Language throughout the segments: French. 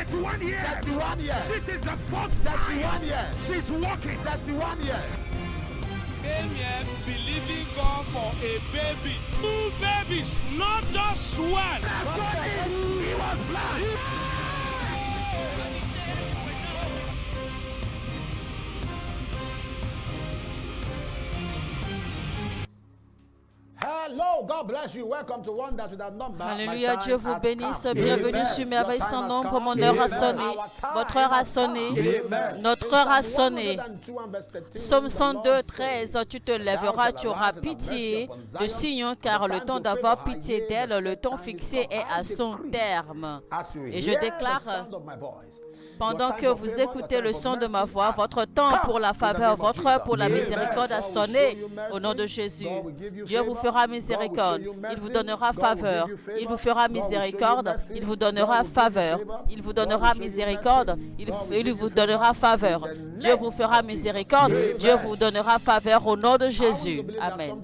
31 years. 31 years. This is the first 31 time years. she's walking. 31 years. Amen. Believing God for a baby. 2 babies, not just one. That's what it is. He was blind. Hello, God bless you. Welcome to Wonders Without Number. Alléluia, Dieu vous bénisse. Bienvenue sur Merveille sans nombre. Mon heure a sonné. Votre heure a sonné. Notre heure a sonné. Psaume 102, 13. Tu te lèveras, tu auras pitié de Sion, car le temps d'avoir pitié d'elle, le temps fixé est à son terme. Et je déclare, pendant que vous écoutez le son de ma voix, votre temps pour la faveur, votre heure pour la miséricorde a sonné au nom de Jésus. Dieu vous fera miséricorde, il vous donnera faveur, il vous fera miséricorde, il vous donnera faveur, il vous donnera miséricorde, il vous donnera faveur. Dieu vous fera miséricorde, Dieu vous donnera faveur au nom de Jésus. Amen.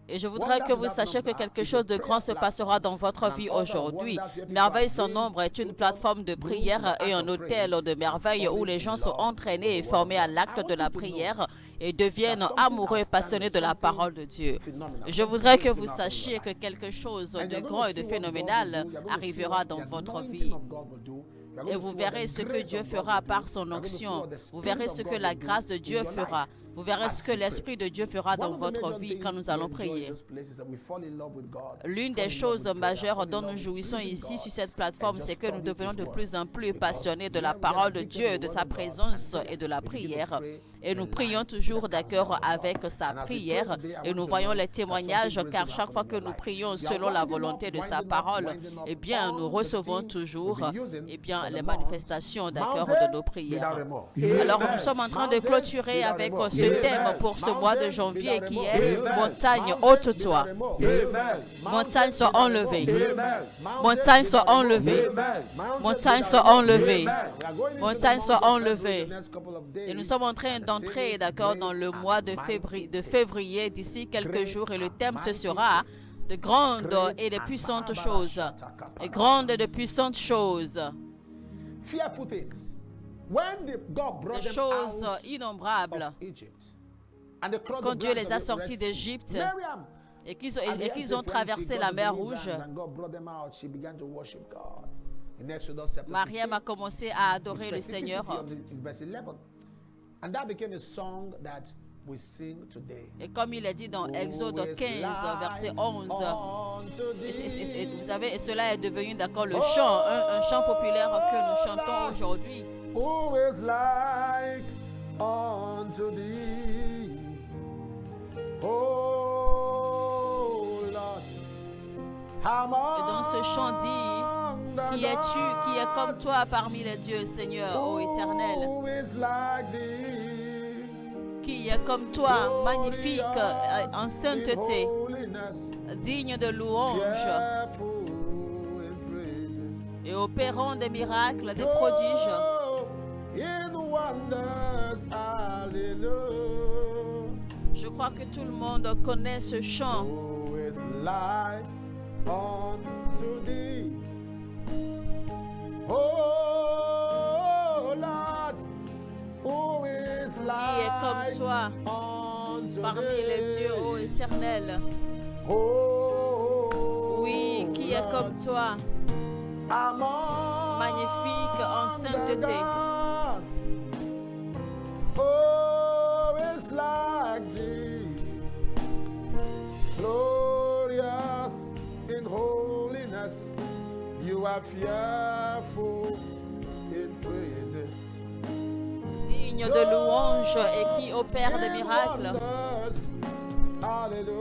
Et je voudrais que vous sachiez que quelque chose de grand se passera dans votre vie aujourd'hui. Merveille sans nombre est une plateforme de prière et un hôtel de merveille où les gens sont entraînés et formés à l'acte de la prière et deviennent amoureux et passionnés de la parole de Dieu. Je voudrais que vous sachiez que quelque chose de grand et de phénoménal arrivera dans votre vie. Et vous verrez ce que Dieu fera par son onction. Vous verrez ce que la grâce de Dieu fera. Vous verrez ce que l'Esprit de Dieu fera dans votre vie quand nous allons prier. L'une des choses majeures dont nous jouissons ici sur cette plateforme, c'est que nous devenons de plus en plus passionnés de la parole de Dieu, de sa présence et de la prière. Et nous prions toujours d'accord avec sa prière et nous voyons les témoignages car chaque fois que nous prions selon la volonté de sa parole, eh bien, nous recevons toujours les manifestations d'accord de nos prières. Alors, nous sommes en train de clôturer avec ce thème pour ce mois de janvier qui est « Montagne, ôte-toi ». Montagne soit enlevée. Montagne soit enlevée. Montagne soit enlevée. Montagne soit enlevée. Et nous sommes en train d'entrer, d'accord, dans le mois de février d'ici quelques jours et le thème ce sera de grandes et de puissantes choses. Et grandes et de puissantes choses. Des choses innombrables. Quand Dieu les a sortis d'Égypte et qu'ils ont traversé la mer Rouge, Mariam a commencé à adorer le Seigneur. Et comme il est dit dans Exode 15, verset 11, vous savez, et cela est devenu d'accord le chant, un chant populaire que nous chantons aujourd'hui. Who is like unto thee, oh Lord? Et dans ce chant dit, qui es-tu, qui est comme toi parmi les dieux, Seigneur, ô Éternel? Qui est comme toi, magnifique en sainteté, digne de louange et opérant des miracles, des prodiges. Je crois que tout le monde connaît ce chant. Qui est comme toi parmi les dieux, ô Éternel? Oui, qui est comme toi, magnifique en sainteté. Oh, it's like thee, glorious in holiness, you are fearful in praises. Digne de louange et qui opère des miracles. Hallelujah.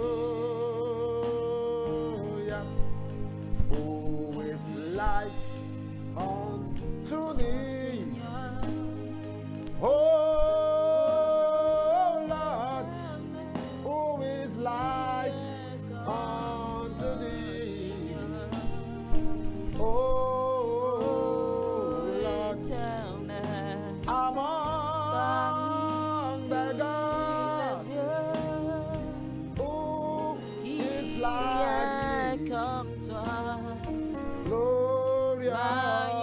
Who is like unto thee? Oh Lord, who is like unto thee? Oh Lord, among the gods, who is like comme toi, glorious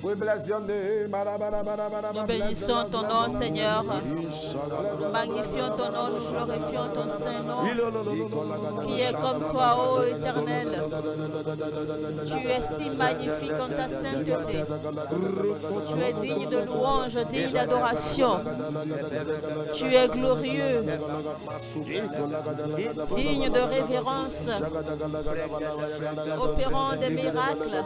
We bless your name. Nous bénissons ton nom, Seigneur. Nous magnifions ton nom, nous glorifions ton Saint-Nom. Qui est comme toi, ô Éternel. Tu es si magnifique en ta sainteté. Tu es digne de louange, digne d'adoration. Tu es glorieux, digne de révérence, opérant des miracles.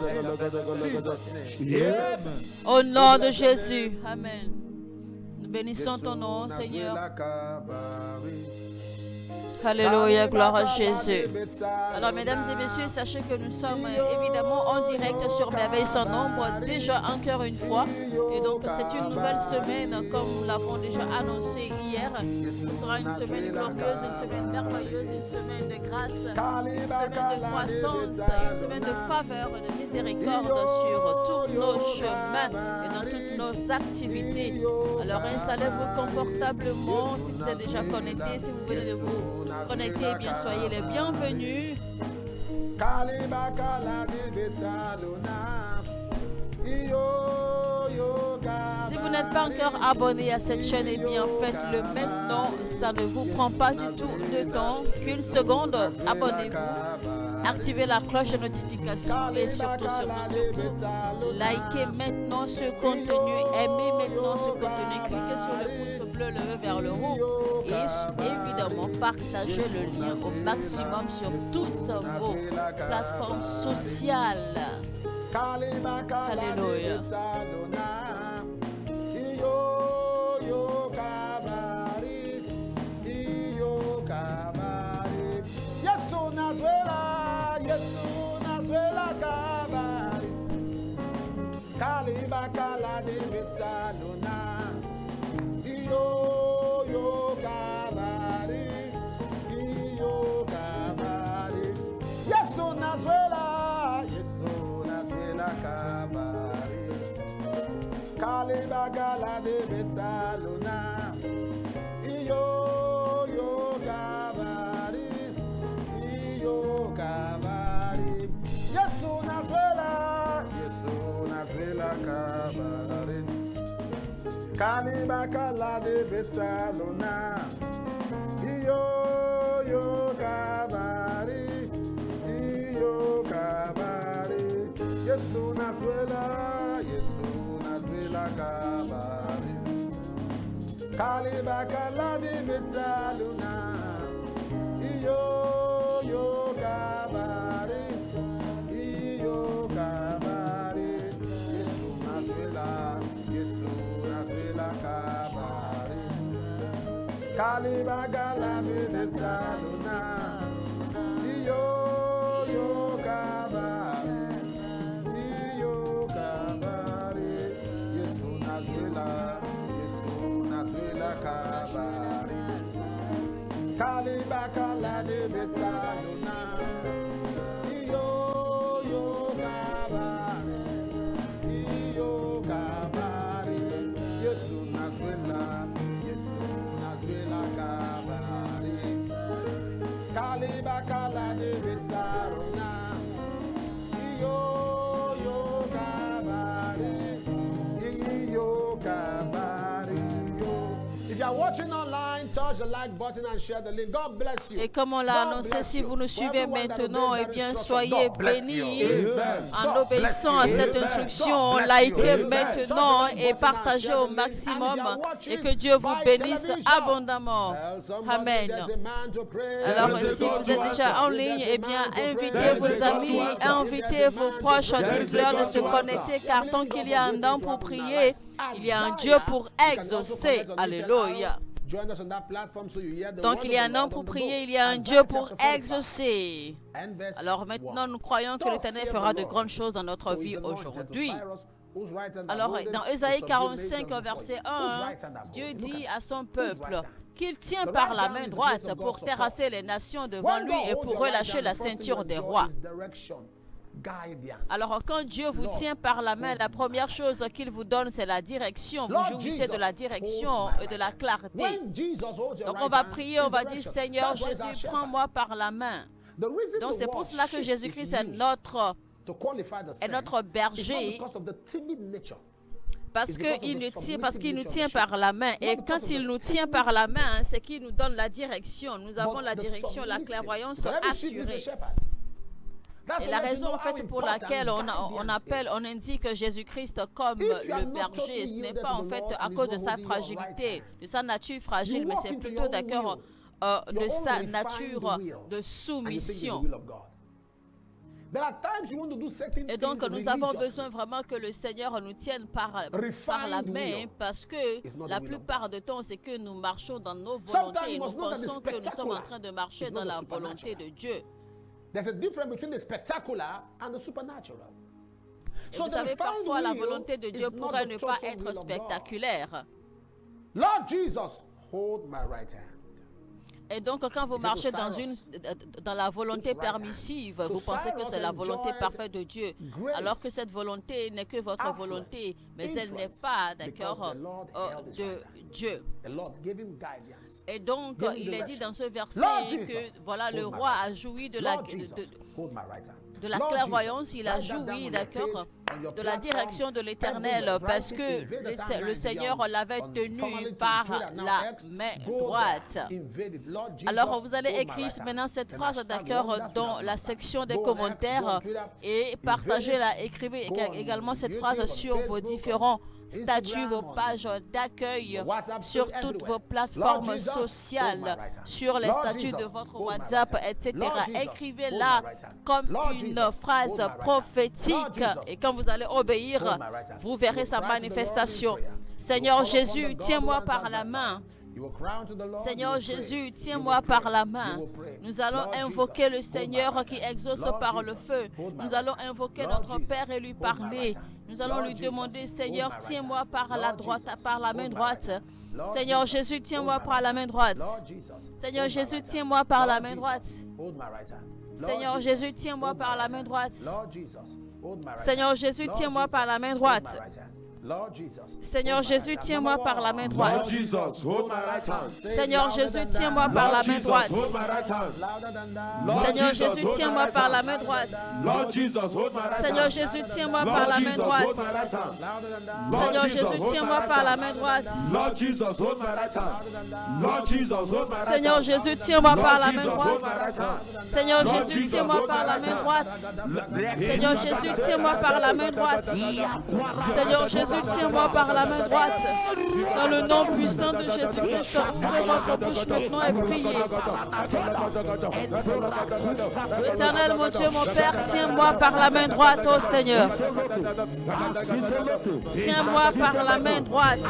Au nom de Jésus. Amen. Nous bénissons ton nom, Seigneur. Alléluia, gloire à Jésus. Alors, mesdames et messieurs, sachez que nous sommes évidemment en direct sur Merveille sans nombre, déjà encore une fois. Et donc, c'est une nouvelle semaine, comme nous l'avons déjà annoncé hier. Ce sera une semaine glorieuse, une semaine merveilleuse, une semaine de grâce, une semaine de croissance, une semaine de faveur, de miséricorde sur tous nos chemins et dans toutes nos activités. Alors, installez-vous confortablement si vous êtes déjà connectés, si vous venez de vous connectés, eh bien soyez les bienvenus. Si vous n'êtes pas encore abonné à cette chaîne, eh bien faites-le maintenant. Ça ne vous prend pas du tout de temps. Qu'une seconde, abonnez-vous. Activez la cloche de notification et surtout, likez maintenant ce contenu, aimez maintenant ce contenu, cliquez sur le pouce bleu levé vers le haut et évidemment partagez le lien au maximum sur toutes vos plateformes sociales. Alléluia. Kaliba kala de betsalona, yo kabari, yo kabari. Yesu Nazuela kabari. Kaliba kala de betsalona, yo kabari, yo kabari. Yesu Nazuela kabari. Kaliba kala de betsalona, yo kabari, yo kabari. Yesu Nazuela kabari. Kaliba kala de betsalona, yo kabari, yo kabari. Yesu Nazuela kabari. Kaliba kala de betsalona, yo kabari, yo kabari. Yesu Nazuela kabari. Kaliba kala de betsalona, yo kabari, yo kabari. Yesu Nazuela kabari. Kaliba kala de betsalona, yo kabari, yo kabari. If you are watching online, touch the like button and share the link. God bless you. Et comme on l'a annoncé, si vous nous suivez maintenant, eh bien, soyez bénis en obéissant à cette instruction. Likez maintenant et partagez au maximum et que Dieu vous bénisse abondamment. Amen. Alors, si vous êtes déjà en ligne, eh bien, invitez vos amis, invitez vos proches, dites-leur de se connecter car tant qu'il y a un homme pour prier, il y a un Dieu pour exaucer. Alléluia. Donc il y a un homme pour prier, il y a un Dieu pour exaucer. Alors maintenant, nous croyons que l'Éternel fera de grandes choses dans notre vie aujourd'hui. Alors dans Ésaïe 45, verset 1, Dieu dit à son peuple qu'il tient par la main droite pour terrasser les nations devant lui et pour relâcher la ceinture des rois. Alors, quand Dieu vous tient par la main, la première chose qu'il vous donne, c'est la direction. Vous jouissez de la direction et de la clarté. Donc, on va prier, on va dire, Seigneur Jésus, prends-moi par la main. Donc, c'est pour cela que Jésus-Christ est notre est notre berger parce qu'il nous tient par la main. Et quand il nous tient par la main, c'est qu'il nous donne la direction. Nous avons la direction, la clairvoyance assurée. Et la raison en fait pour laquelle on indique Jésus-Christ comme le berger, ce n'est pas en fait à cause de sa fragilité, de sa nature fragile, mais c'est plutôt d'accord de sa nature de soumission. Et donc nous avons besoin vraiment que le Seigneur nous tienne par la main, parce que la plupart du temps c'est que nous marchons dans nos volontés et nous pensons que nous sommes en train de marcher dans la volonté de Dieu. There's a difference between the spectacular and the supernatural. Et vous savez, parfois la volonté de Dieu pourrait ne pas être spectaculaire. Lord Jesus, hold my right hand. Et donc, quand vous marchez dans la volonté permissive, vous pensez que c'est la volonté parfaite de Dieu, alors que cette volonté n'est que votre volonté, mais elle n'est pas, d'accord, de Dieu. Et donc, il est dit dans ce verset que, voilà, le roi a joui de la clairvoyance, il a joui, d'accord, de la direction de l'Éternel, parce que le Seigneur l'avait tenu par la main droite. Alors, vous allez écrire maintenant cette phrase, d'accord, dans la section des commentaires et partagez-la, écrivez également cette phrase sur vos différents statuts, vos pages d'accueil, sur toutes vos plateformes sociales, sur les statuts de votre WhatsApp, etc. Écrivez-la comme une phrase prophétique et quand vous allez obéir, vous verrez sa manifestation. Seigneur Jésus, tiens-moi par la main. Seigneur Jésus, tiens-moi par la main. Nous allons invoquer le Seigneur qui exauce par le feu. Nous allons invoquer notre Père et lui parler. Nous allons lui demander, Seigneur, tiens-moi par la main droite. Seigneur Jésus, tiens-moi par la main droite. Seigneur Jésus, tiens-moi par la main droite. Seigneur Jésus, tiens-moi par la main droite. Seigneur Jésus, tiens-moi par la main droite. Seigneur Jésus, tiens-moi par la main droite. Seigneur Jésus, tiens-moi par la main droite. Seigneur Jésus, tiens-moi par la main droite. Seigneur Jésus, tiens-moi par la main droite. Seigneur Jésus, tiens-moi par la main droite. Seigneur Jésus, tiens-moi par la main droite. Seigneur Jésus, tiens-moi par la main droite. Seigneur Jésus, tiens-moi par la main droite. Seigneur Jésus, tiens-moi par la main droite. Dans le nom puissant de Jésus-Christ, ouvrez votre bouche maintenant et priez. Éternel, mon Dieu, mon Père, tiens-moi par la main droite, ô Seigneur. Tiens-moi par la main droite.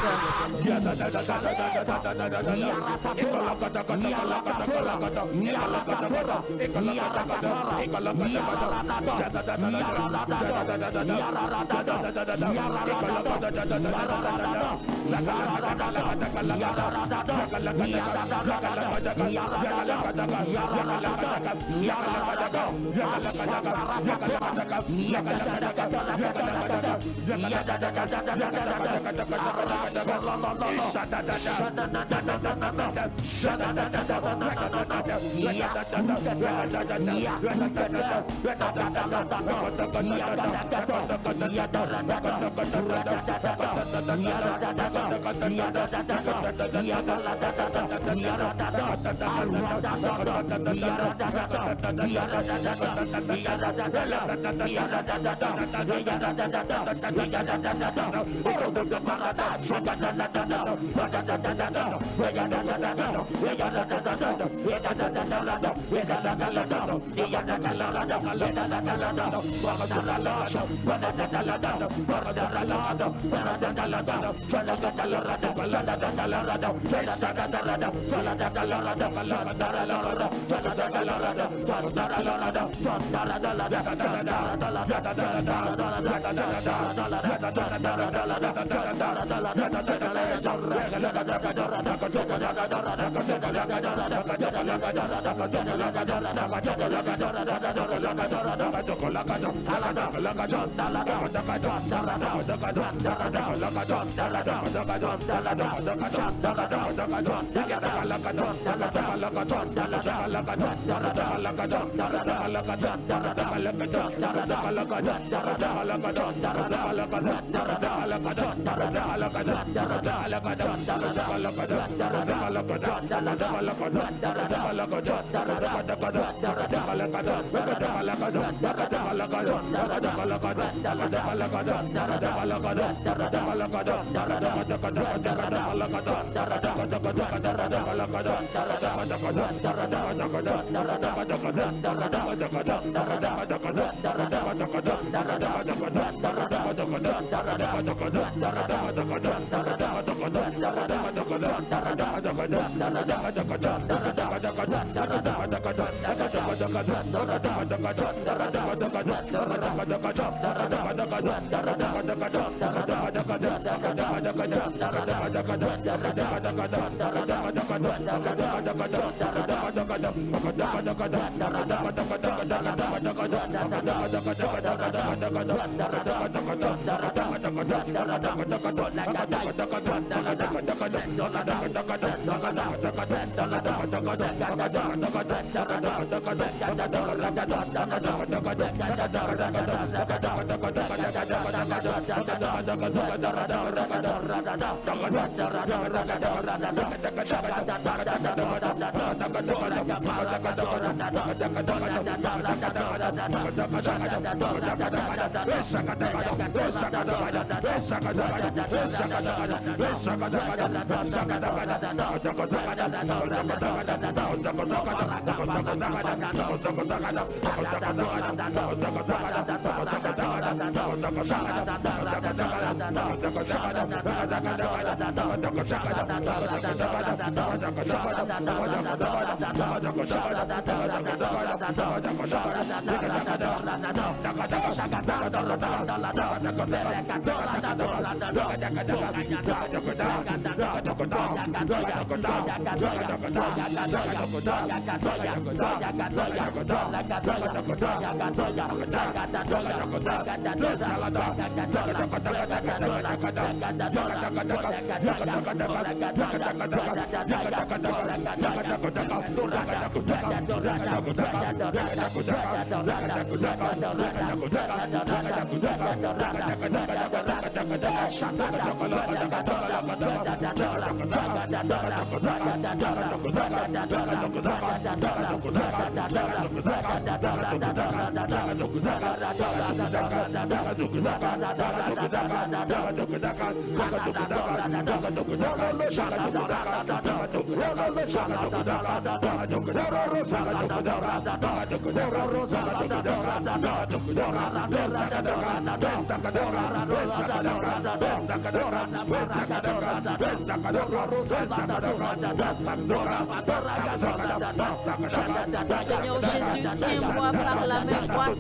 Seigneur Jésus, tiens-moi par la main droite.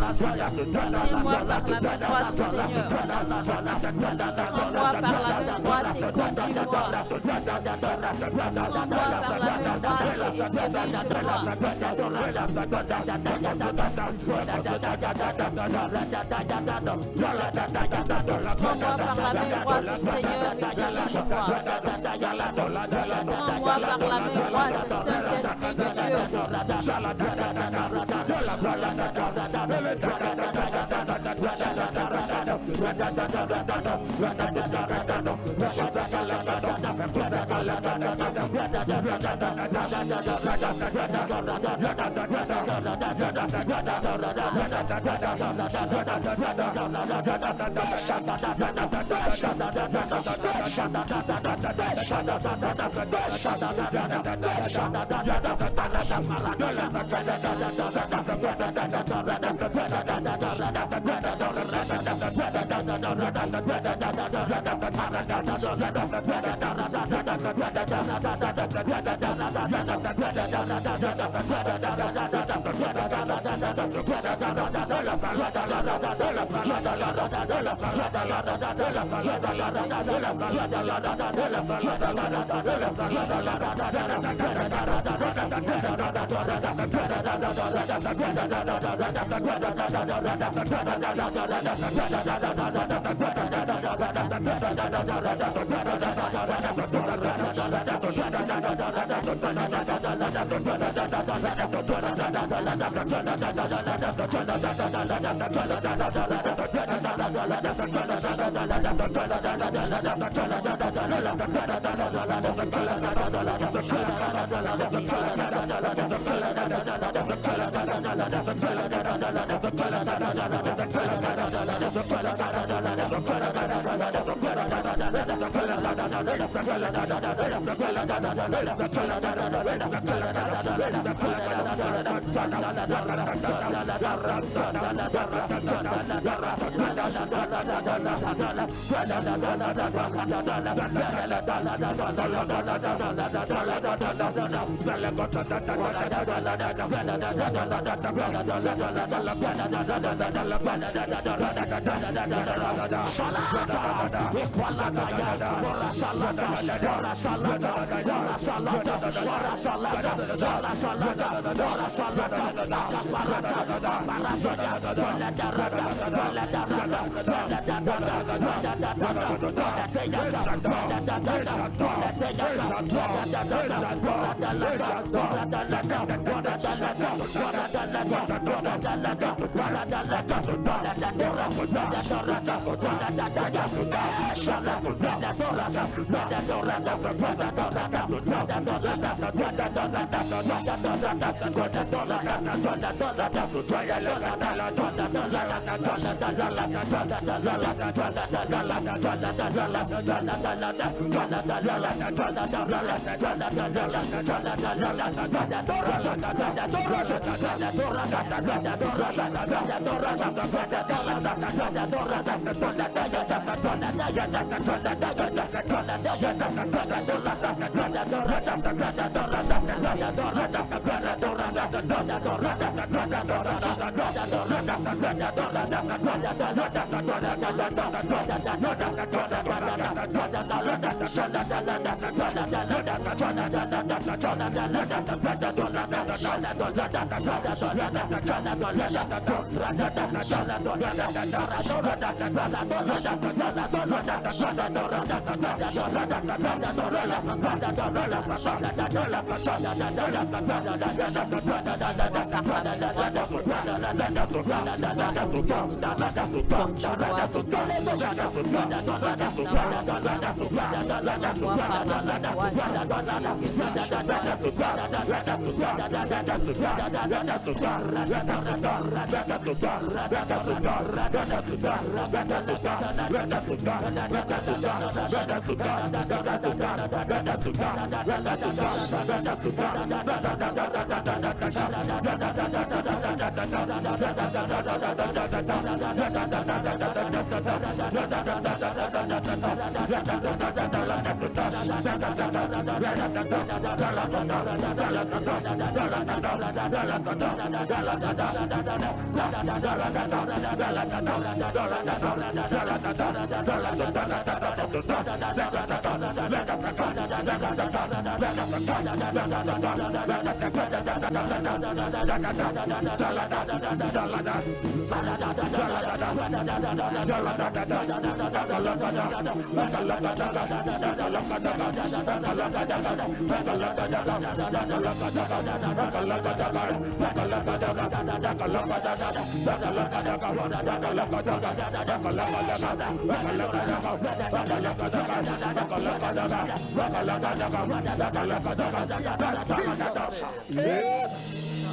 Tiens-moi par la main droite, Seigneur. Prends-moi par la main droite et conduis-moi. Prends-moi par la main droite et dirige-moi. Prends-moi par la main droite, Seigneur, et dirige-moi. Prends-moi par la main droite, Saint-Esprit de Dieu.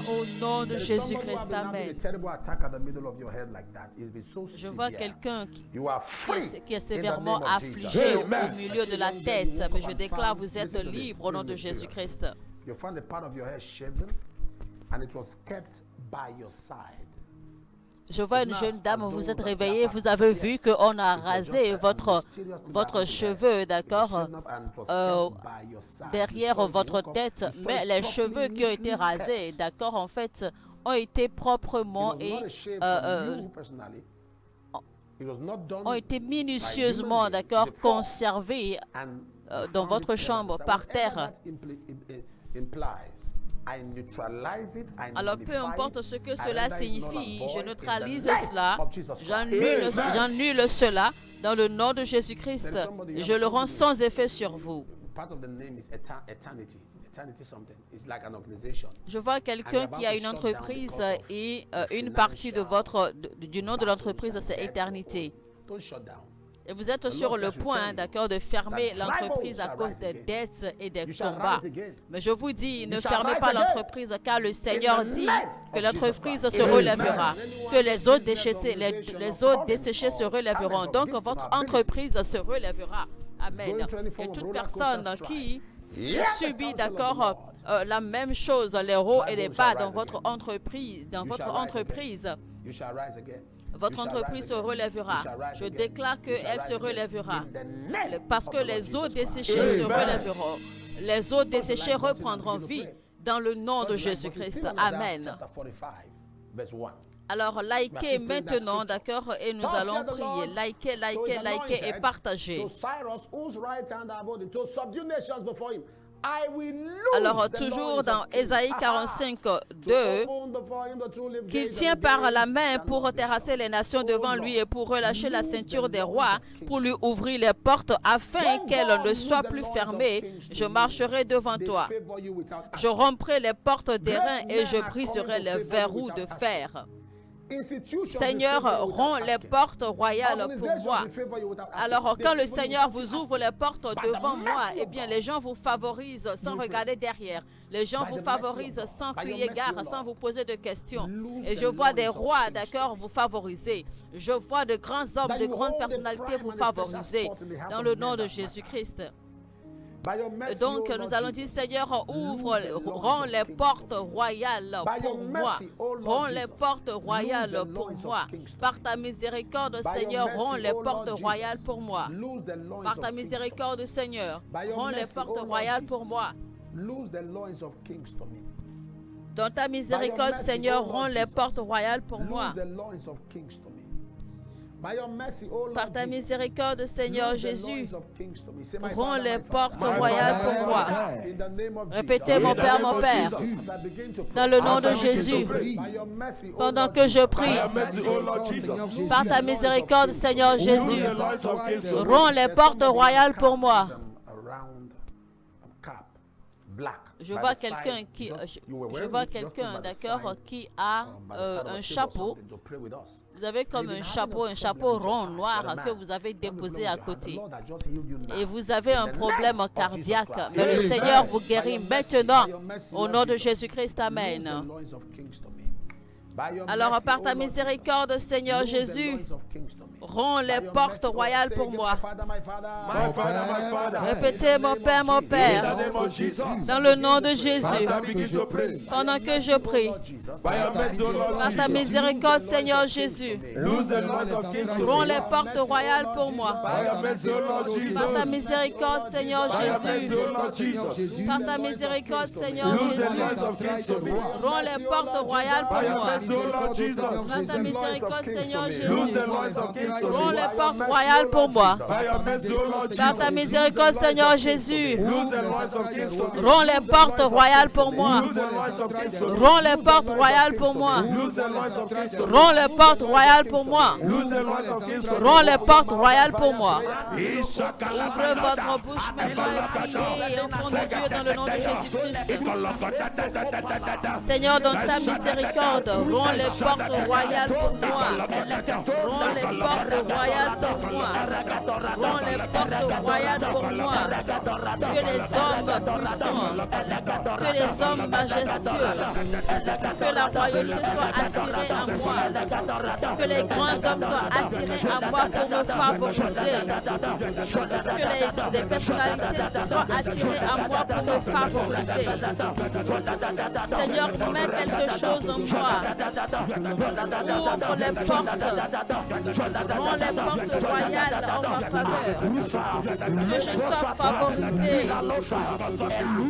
Au nom de Jésus-Christ, amen. Je vois quelqu'un qui est sévèrement affligé au milieu de la tête, mais je déclare, vous êtes libre au nom de Jésus-Christ. You found a part of your hair shaven and it was kept by your side. Je vois une jeune dame, vous êtes réveillée, vous avez vu qu'on a rasé votre cheveu, d'accord, derrière votre tête, mais les cheveux qui ont été rasés, d'accord, en fait, ont été proprement et ont été minutieusement, d'accord, conservés dans votre chambre, par terre. Alors, peu importe ce que cela signifie, je neutralise cela, j'annule cela dans le nom de Jésus-Christ. Je le rends sans effet sur vous. Je vois quelqu'un qui a une entreprise et une partie du nom de l'entreprise, c'est Éternité. Et vous êtes sur le point, d'accord, de fermer l'entreprise à cause des dettes et des combats. Mais je vous dis, ne fermez pas l'entreprise, car le Seigneur dit que l'entreprise se relèvera, que les eaux desséchées se relèveront. Donc, votre entreprise se relèvera. Amen. Et toute personne qui subit, d'accord, la même chose, les hauts et les bas dans votre entreprise, votre entreprise se relèvera. Je déclare qu'elle se relèvera. Parce que les eaux desséchées se relèveront. Les eaux desséchées reprendront vie dans le nom de Jésus-Christ. Amen. Alors, likez maintenant, d'accord, et nous allons prier. Likez et partagez. Alors, toujours dans Ésaïe 45, 2, qu'il tient par la main pour terrasser les nations devant lui et pour relâcher la ceinture des rois, pour lui ouvrir les portes afin qu'elles ne soient plus fermées. Je marcherai devant toi. Je romprai les portes d'airain et je briserai les verrous de fer. Seigneur, romps les portes royales pour moi. Alors, quand le Seigneur vous ouvre les portes devant moi, eh bien, les gens vous favorisent sans regarder derrière. Les gens vous favorisent sans crier gare, sans vous poser de questions. Et je vois des rois, d'accord, vous favoriser. Je vois de grands hommes, de grandes personnalités vous favoriser dans le nom de Jésus-Christ. Donc, nous allons dire, Seigneur, rends les portes royales pour moi. Rends les portes royales pour moi. Par ta miséricorde, Seigneur, rends les portes royales pour moi. Par ta miséricorde, Seigneur, rends les portes royales pour moi. Dans ta miséricorde, Seigneur, rends les portes royales pour moi. Par ta miséricorde, Seigneur Jésus, rends les portes royales pour moi. Répétez, mon Père, dans le nom de Jésus, pendant que je prie, par ta miséricorde, Seigneur Jésus, rends les portes royales pour moi. Je vois quelqu'un, d'accord, qui a un chapeau. Vous avez comme un chapeau rond noir que vous avez déposé à côté. Et vous avez un problème cardiaque. Mais le Seigneur vous guérit maintenant au nom de Jésus-Christ. Amen. Alors, par ta miséricorde, Seigneur Jésus, rends les portes royales pour moi. Répétez, mon Père, dans le nom de Jésus, pendant que je prie, par ta miséricorde, Seigneur Jésus, rends les portes royales pour moi. Par ta miséricorde, Seigneur Jésus, par ta miséricorde, Seigneur Jésus, rends les portes royales pour moi. Par ta miséricorde, Seigneur Jésus, rends les portes royales pour moi. Par ta miséricorde, Seigneur Jésus, rends les portes royales pour moi. Rends les portes royales pour moi. Rends les portes royales pour moi. Rends les portes royales pour moi. Ouvrez votre bouche maintenant et priez au fond de Dieu dans le nom de Jésus-Christ. Seigneur, dans ta miséricorde, rends les portes royales pour moi. Rends les portes royales pour moi. Rends les portes royales pour moi. Que les hommes puissants, que les hommes majestueux, que la royauté soit attirée à moi. Que les grands hommes soient attirés à moi pour me favoriser. Que les personnalités soient attirées à moi pour me favoriser. Seigneur, mets quelque chose en moi Ouvre les portes. Rends les portes royales en ma faveur. Que je sois favorisé.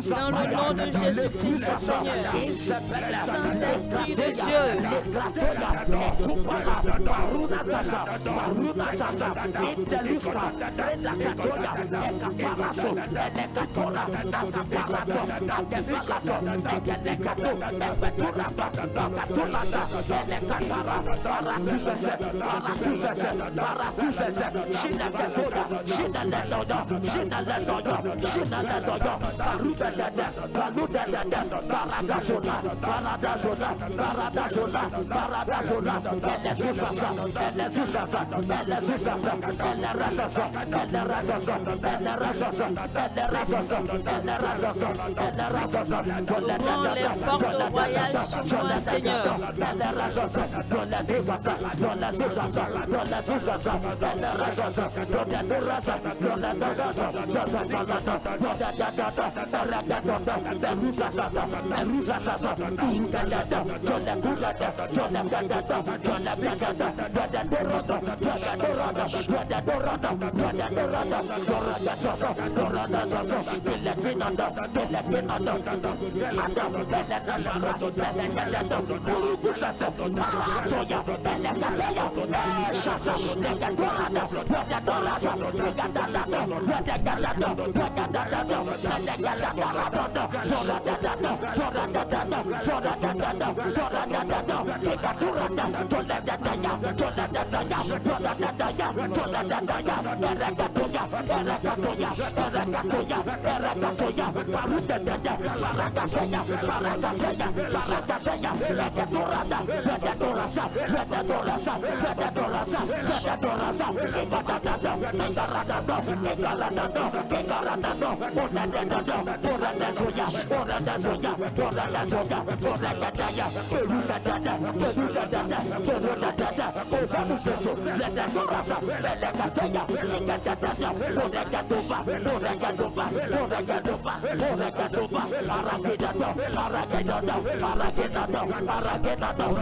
Dans le nom de Jésus-Christ, Seigneur. Saint-Esprit de Dieu. Ouvre les portes royales sur moi, Seigneur.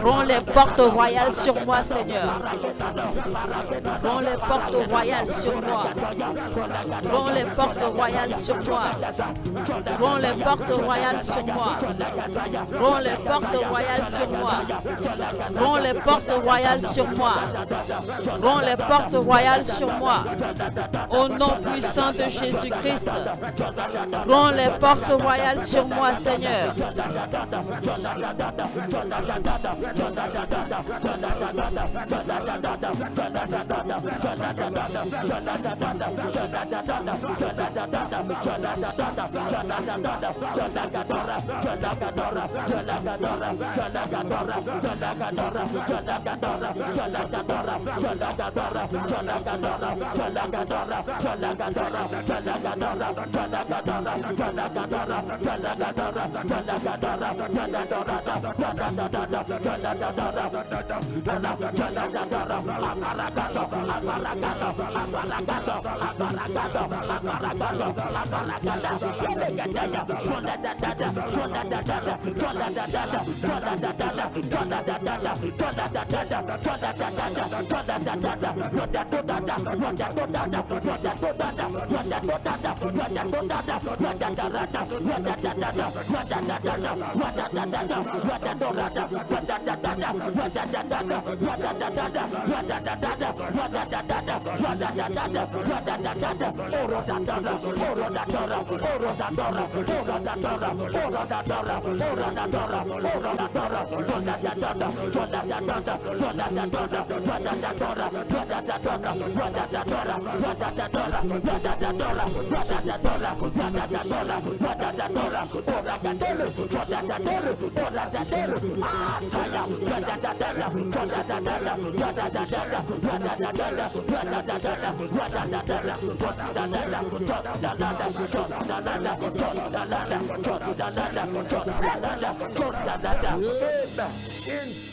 Rends les portes royales sur moi, Seigneur. Rends les portes royales sur moi. Rends les portes royales sur moi. Rends les portes royales sur moi. Rends les portes royales sur moi. Rends les portes royales sur moi. Rends les portes royales sur moi. Au nom puissant de Jésus-Christ. Rends les portes royales sur moi, Seigneur.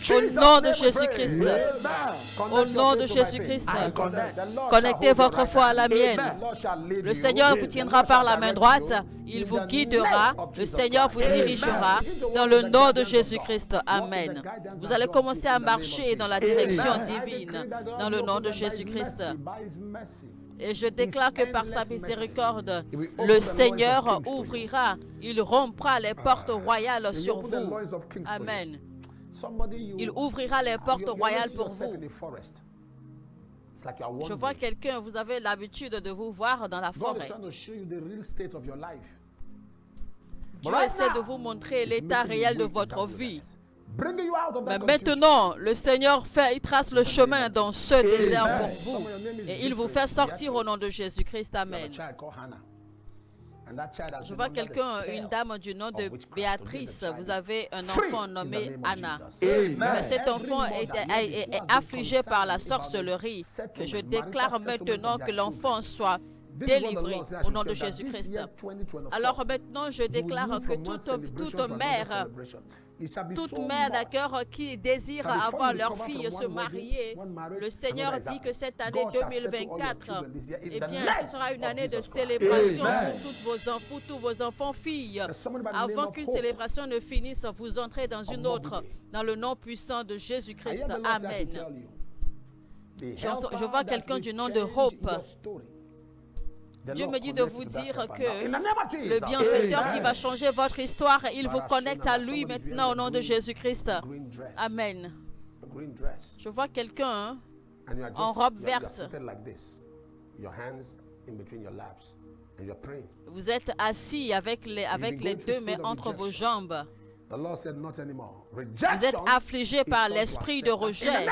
Au nom de Jésus-Christ. Au nom de Jésus-Christ. Connectez votre foi à la mienne. Le Seigneur vous tiendra par la main droite. Il vous guidera. Le Seigneur vous dirigera. Dans le nom de Jésus-Christ. Amen. Amen. Vous allez commencer à marcher dans la direction divine dans le nom de Jésus-Christ. Et je déclare que par sa miséricorde, le Seigneur ouvrira, il rompra les portes royales sur vous. Amen. Il ouvrira les portes royales pour vous. Je vois quelqu'un, vous avez l'habitude de vous voir dans la forêt. Dieu essaie de vous montrer l'état réel de votre vie. Mais maintenant, le Seigneur il trace le chemin dans ce désert pour vous. Et il vous fait sortir au nom de Jésus-Christ. Amen. Je vois quelqu'un, une dame du nom de Béatrice. Vous avez un enfant nommé Anna. Mais cet enfant est affligé par la sorcellerie. Je déclare maintenant que l'enfant soit délivré au nom de Jésus-Christ. Alors maintenant, je déclare que toute mère d'accord qui désire avoir leur fille se marier, le Seigneur dit que cette année 2024, eh bien, ce sera une année de célébration pour tous vos enfants filles. Avant qu'une célébration ne finisse, vous entrez dans une autre, dans le nom puissant de Jésus-Christ. Amen. Je vois quelqu'un du nom de Hope. Dieu me dit de vous dire que le bienfaiteur qui va changer votre histoire, il vous connecte à lui maintenant au nom de Jésus-Christ. Amen. Je vois quelqu'un en robe verte. Vous êtes assis avec les deux mains entre vos jambes. Vous êtes affligé par l'esprit de rejet.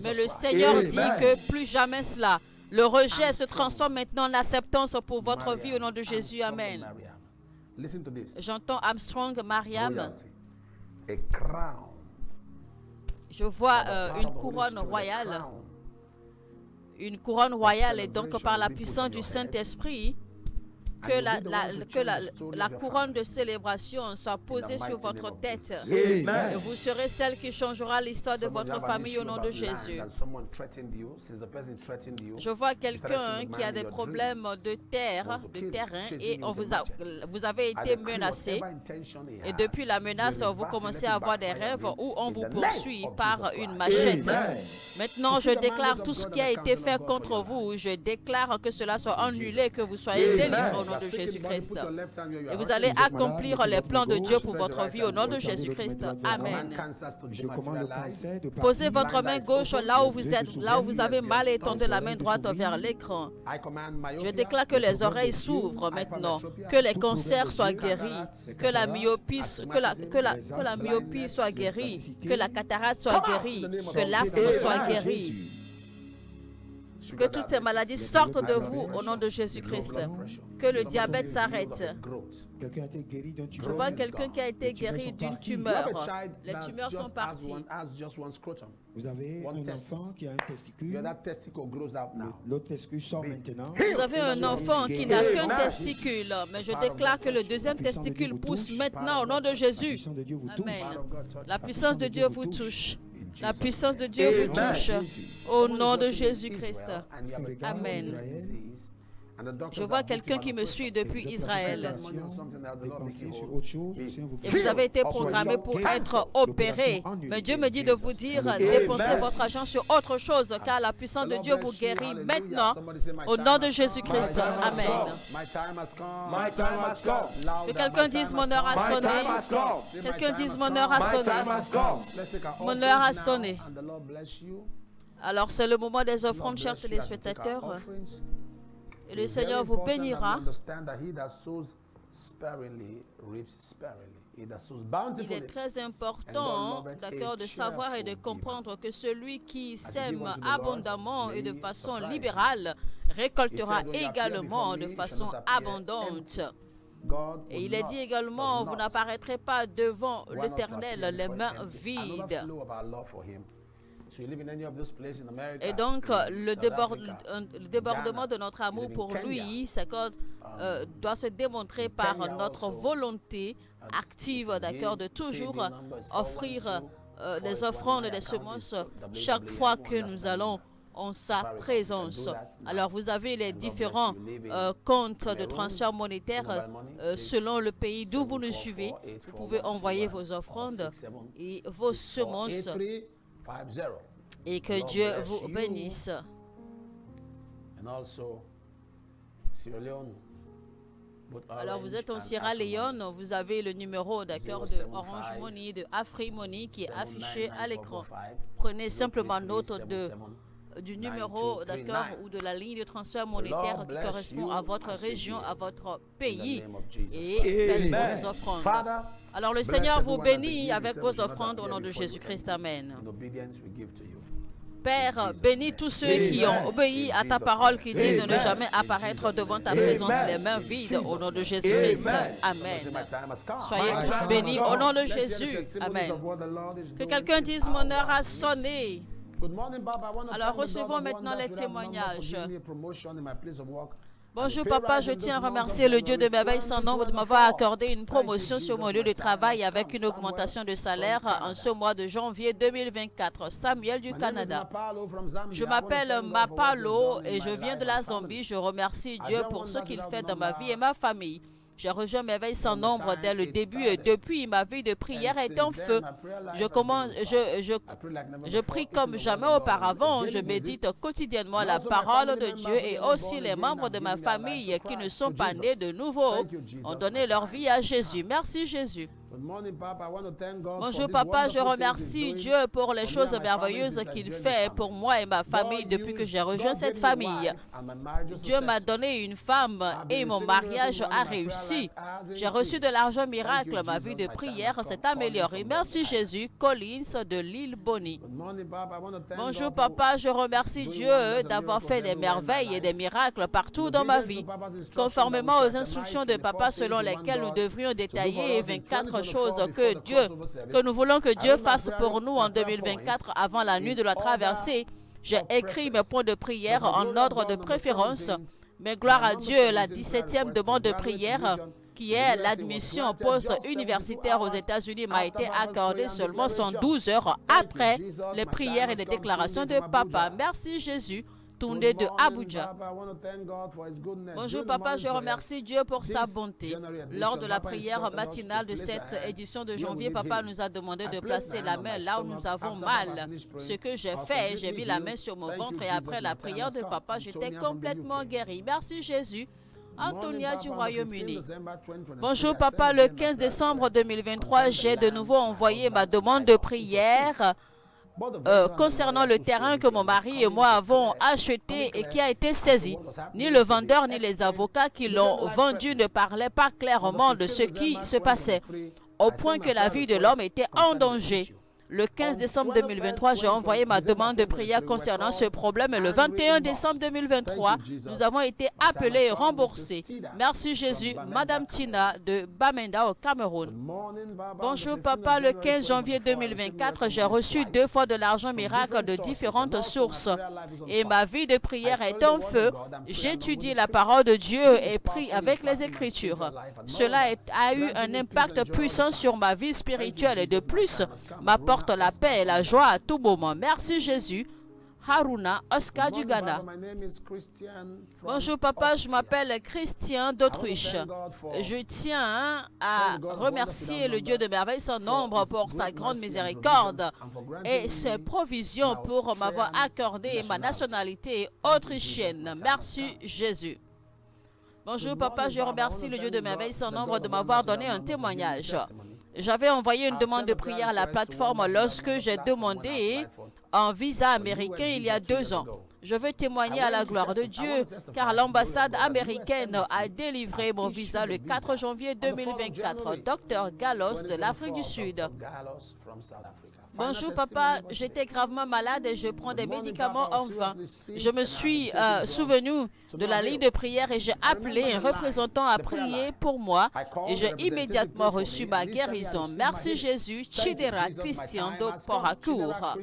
Mais le Seigneur dit que plus jamais cela. Le rejet se transforme maintenant en acceptance pour votre vie au nom de Jésus. Amen. J'entends Armstrong, Mariam. Je vois une couronne royale. Une couronne royale, et donc par la puissance du Saint-Esprit, que la couronne de célébration soit posée sur votre tête. Et vous serez celle qui changera l'histoire de votre famille au nom de Jésus. Je vois quelqu'un qui a des problèmes de terrain, et vous avez été menacé. Et depuis la menace, vous commencez à avoir des rêves où on vous poursuit par une machette. Maintenant, je déclare tout ce qui a été fait contre vous. Je déclare que cela soit annulé, que vous soyez délivrés au nom de Jésus-Christ. Et vous allez accomplir les plans de Dieu pour votre vie au nom de Jésus-Christ. Amen. Posez votre main gauche là où vous êtes, là où vous avez mal, et tendez la main droite vers l'écran. Je déclare que les oreilles s'ouvrent maintenant, que les cancers soient guéris, que la myopie soit guérie, que la cataracte soit guérie, que l'asthme soit guéri. Que toutes ces maladies sortent de vous au nom de Jésus-Christ. Que le diabète s'arrête. Je vois quelqu'un qui a été guéri d'une tumeur. Les tumeurs sont parties. Vous avez un enfant qui a un testicule. L'autre testicule sort maintenant. Vous avez un enfant qui n'a qu'un testicule. Mais je déclare que le deuxième testicule pousse maintenant au nom de Jésus. Amen. La puissance de Dieu vous touche. La puissance de Dieu vous touche au nom de Jésus-Christ. Amen. Je vois quelqu'un qui me suit depuis Israël. Et vous avez été programmé pour être opéré. Mais Dieu me dit de vous dire, dépensez votre argent sur autre chose, car la puissance de Dieu vous guérit maintenant au nom de Jésus-Christ. Amen. Que quelqu'un dise, mon heure a sonné. Quelqu'un dise, mon heure a sonné. Mon heure a sonné. Alors c'est le moment des offrandes, chers téléspectateurs. Et le Seigneur vous bénira. Il est très important, d'accord, de savoir et de comprendre que celui qui sème abondamment et de façon libérale récoltera également de façon abondante. Et il est dit également, vous n'apparaîtrez pas devant l'Éternel les mains vides. Et donc, le débordement de notre amour pour lui doit se démontrer par notre volonté active, d'accord, de toujours offrir des offrandes et des semences chaque fois que nous allons en sa présence. Alors, vous avez les différents comptes de transfert monétaire selon le pays d'où vous nous suivez. Vous pouvez envoyer vos offrandes et vos semences et que Dieu vous bénisse. Alors, vous êtes en Sierra Leone, vous avez le numéro d'accord de Orange Money, de AfriMoney qui est affiché à l'écran. Prenez simplement note du numéro d'accord ou de la ligne de transfert monétaire qui correspond à votre région, à votre pays et faites vos offrandes. Alors, le Seigneur vous bénit avec vos offrandes au nom de Jésus-Christ. Amen. Père, bénis tous ceux qui ont obéi à ta parole qui dit de ne jamais apparaître devant ta présence les mains vides au nom de Jésus-Christ. Amen. Soyez tous bénis au nom de Jésus. Amen. Que quelqu'un dise mon heure a sonné. Alors recevons maintenant les témoignages. Bonjour papa, je tiens à remercier le Dieu de merveille sans nombre de m'avoir accordé une promotion sur mon lieu de travail avec une augmentation de salaire en ce mois de janvier 2024. Samuel du Canada. Je m'appelle Mapalo et je viens de la Zambie. Je remercie Dieu pour ce qu'il fait dans ma vie et ma famille. J'ai rejoint Merveille sans nombre dès le début et depuis, ma vie de prière est en feu. Je prie comme jamais auparavant. Je médite quotidiennement la parole de Dieu et aussi les membres de ma famille qui ne sont pas nés de nouveau ont donné leur vie à Jésus. Merci Jésus. Bonjour papa, je remercie Dieu pour les choses merveilleuses qu'il fait pour moi et ma famille depuis que j'ai rejoint cette famille. Dieu m'a donné une femme et mon mariage a réussi. J'ai reçu de l'argent miracle, ma vie de prière s'est améliorée. Merci Jésus. Collins de l'île Bonny. Bonjour papa, je remercie Dieu d'avoir fait des merveilles et des miracles partout dans ma vie. Conformément aux instructions de papa selon lesquelles nous devrions détailler 24 choses que nous voulons que Dieu fasse pour nous en 2024 avant la nuit de la traversée. J'ai écrit mes points de prière en ordre de préférence. Mais gloire à Dieu, la 17e demande de prière, qui est l'admission au poste universitaire aux États-Unis, m'a été accordée seulement 112 heures après les prières et les déclarations de papa. Merci Jésus. Tourné de Abuja. Bonjour papa, je remercie Dieu pour sa bonté. Lors de la prière matinale de cette édition de janvier, papa nous a demandé de placer la main là où nous avons mal. Ce que j'ai fait, j'ai mis la main sur mon ventre et après la prière de papa, j'étais complètement guéri. Merci Jésus. Antonia du Royaume-Uni. Bonjour papa, le 15 décembre 2023, j'ai de nouveau envoyé ma demande de prière concernant le terrain que mon mari et moi avons acheté et qui a été saisi. Ni le vendeur ni les avocats qui l'ont vendu ne parlaient pas clairement de ce qui se passait, au point que la vie de l'homme était en danger. Le 15 décembre 2023, j'ai envoyé ma demande de prière concernant ce problème et le 21 décembre 2023, nous avons été appelés et remboursés. Merci Jésus. Madame Tina de Bamenda au Cameroun. Bonjour papa, le 15 janvier 2024, j'ai reçu 2 fois de l'argent miracle de différentes sources et ma vie de prière est en feu. J'étudie la parole de Dieu et prie avec les Écritures. Cela a eu un impact puissant sur ma vie spirituelle et de plus, m'apporte la paix et la joie à tout moment. Merci Jésus. Haruna, Oscar du Ghana. Bonjour papa, je m'appelle Christian d'Autriche. Je tiens à remercier le Dieu de merveille sans nombre pour sa grande miséricorde et ses provisions pour m'avoir accordé ma nationalité autrichienne. Merci Jésus. Bonjour papa, je remercie le Dieu de merveille sans nombre de m'avoir donné un témoignage. J'avais envoyé une demande de prière à la plateforme lorsque j'ai demandé un visa américain il y a 2 ans. Je veux témoigner à la gloire de Dieu car l'ambassade américaine a délivré mon visa le 4 janvier 2024. Dr Gallos de l'Afrique du Sud. Bonjour papa, j'étais gravement malade et je prends des médicaments en vain. Je me suis souvenu de la ligne de prière et j'ai appelé un représentant à prier pour moi et j'ai immédiatement reçu ma guérison. Merci Jésus. Chidera Christian de Poracourt.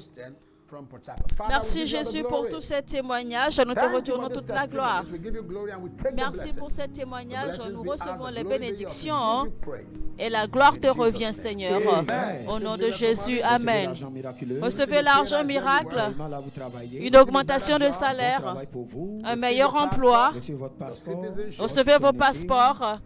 from Port Harcourt. Father, we Merci give you all the Jésus glory. pour tous ces témoignages. Nous te Thank you retournons for this toute la gloire. testimonies. We give you glory and we take the Merci blessings. pour ces The témoignages. blessings Nous be ours, recevons the les glory be yours. We bénédictions give you praise. et la gloire te In revient, Jesus' name. Seigneur. Amen. Au nom de Jésus, Recevez Amen. l'argent miraculeux. Recevez l'argent miracle, Vraiment, là, vous travaillez. une augmentation de Bon salaire, travail pour vous. un meilleur emploi. Recevez votre passeport, Recevez vos passeports,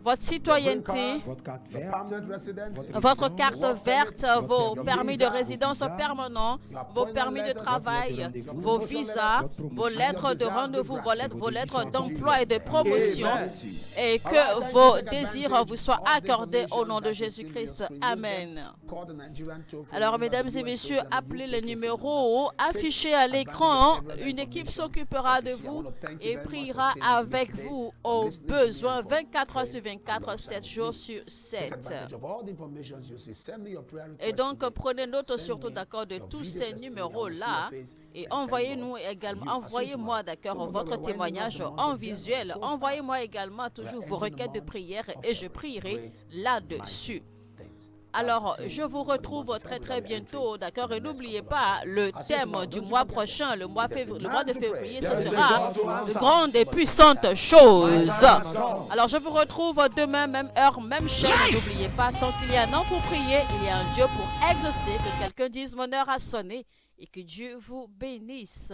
votre citoyenneté, votre carte The verte, permanent residence. votre carte verte, vos permis de résidence permanents, vos permis de travail, vos visas, vos lettres de rendez-vous, vos lettres d'emploi et de promotion, et que vos désirs vous soient accordés au nom de Jésus-Christ. Amen. Call the Nigerian toll-free Alors, number mesdames to et do messieurs, so that appelez you le can numéro affiché à l'écran. Une équipe s'occupera de vous et priera avec vous aux besoins 24 heures sur 24, 7 jours sur 7. advantage of all the information you see. Send me your prayer request Et donc, today. prenez note surtout d'accord de tous ces numéros-là et envoyez-nous également, envoyez-moi d'accord votre témoignage en visuel. Envoyez-moi également toujours vos requêtes de prière et je prierai là-dessus. Alors, je vous retrouve très très bientôt, d'accord? Et n'oubliez pas, le thème du mois prochain, le mois de février, ce sera de grandes et puissantes choses. Alors, je vous retrouve demain, même heure, même chaîne. N'oubliez pas, tant qu'il y a un an pour prier, il y a un Dieu pour exaucer. Que quelqu'un dise mon heure a sonné et que Dieu vous bénisse.